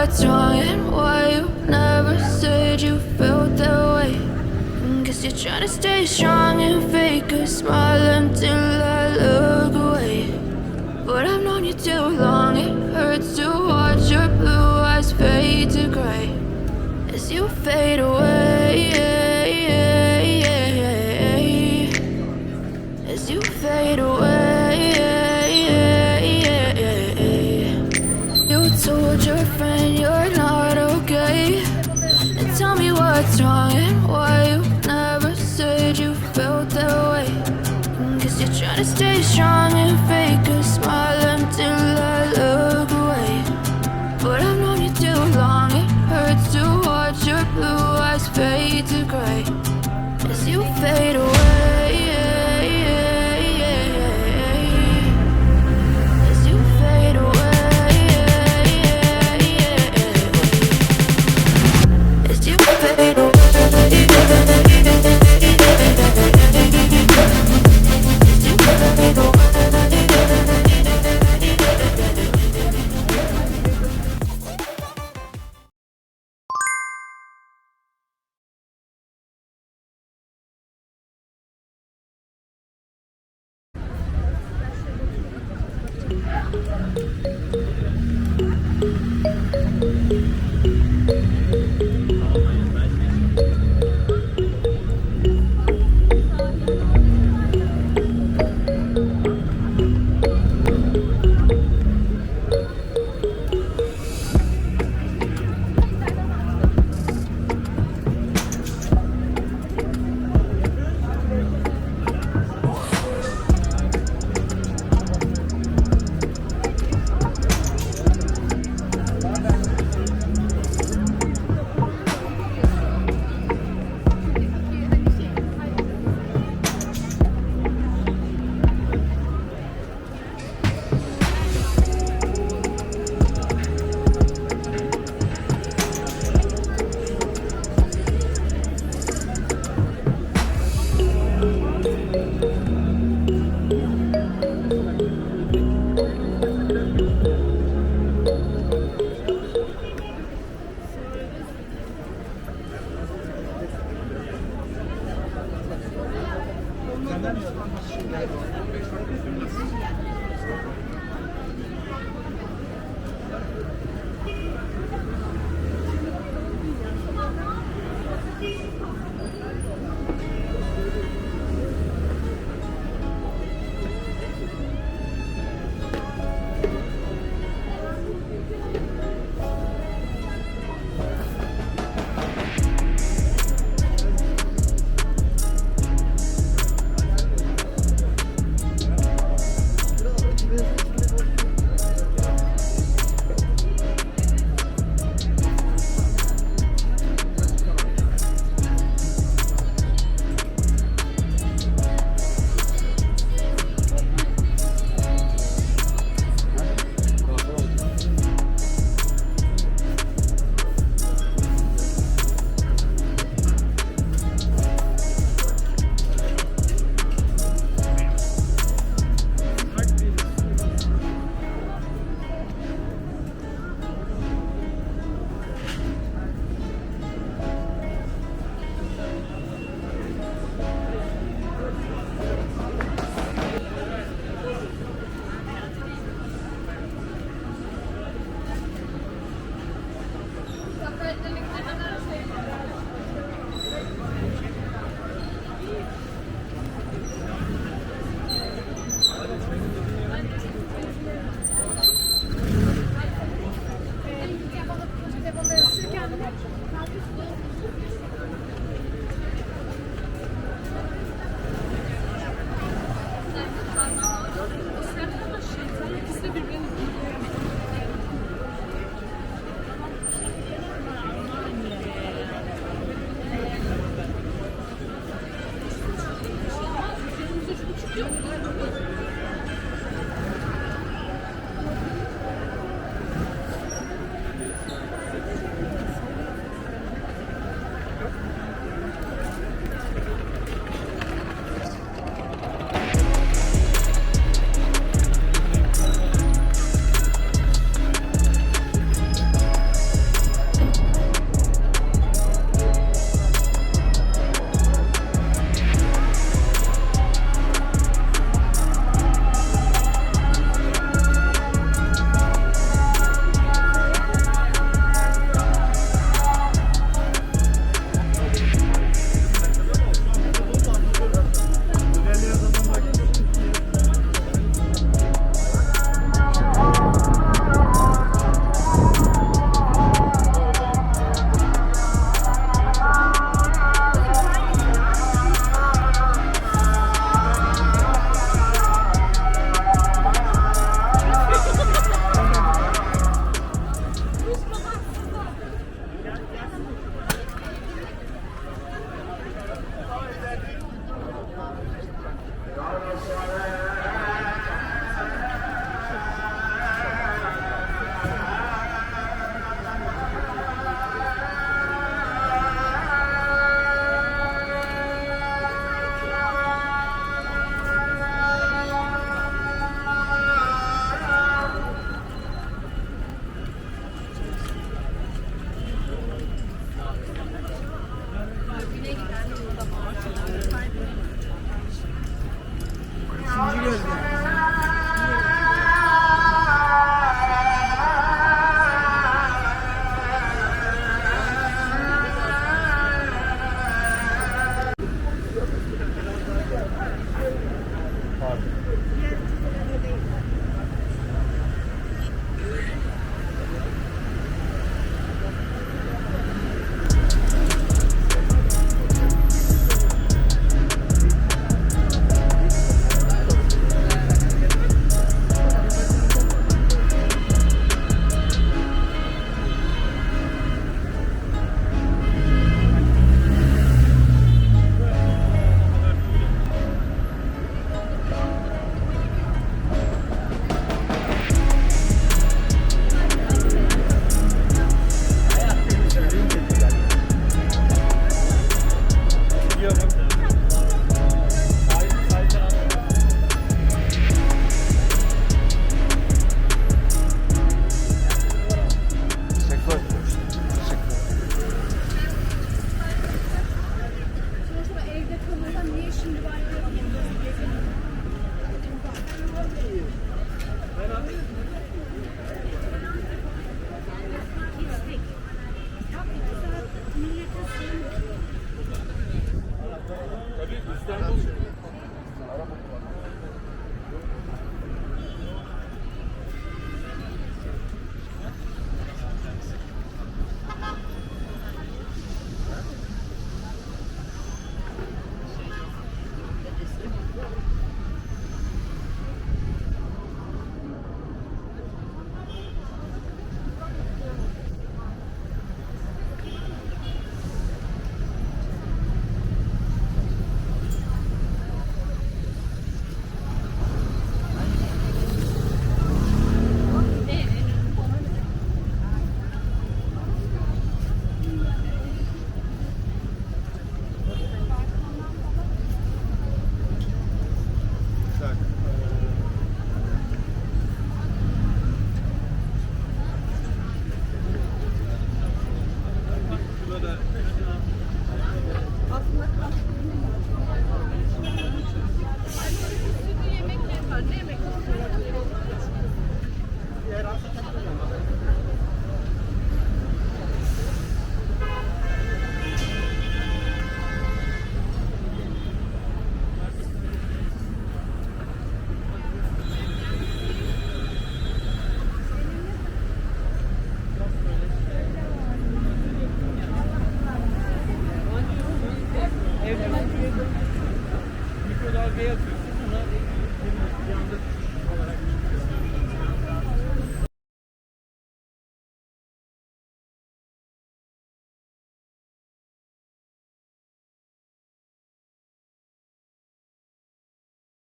what's wrong and why you never said you felt that way. Guess you're trying to stay strong and fake a smile until I look away. But I've known you too long, it hurts to watch your blue eyes fade to gray as you fade away. As you fade away. You told your friend you're not okay, and tell me what's wrong and why you never said you felt that way. Guess you're trying to stay strong and fake a smile until I look away. But I've known you too long, it hurts to watch your blue eyes fade to gray as you fade away. As you fade away. As you fade away. İstanbul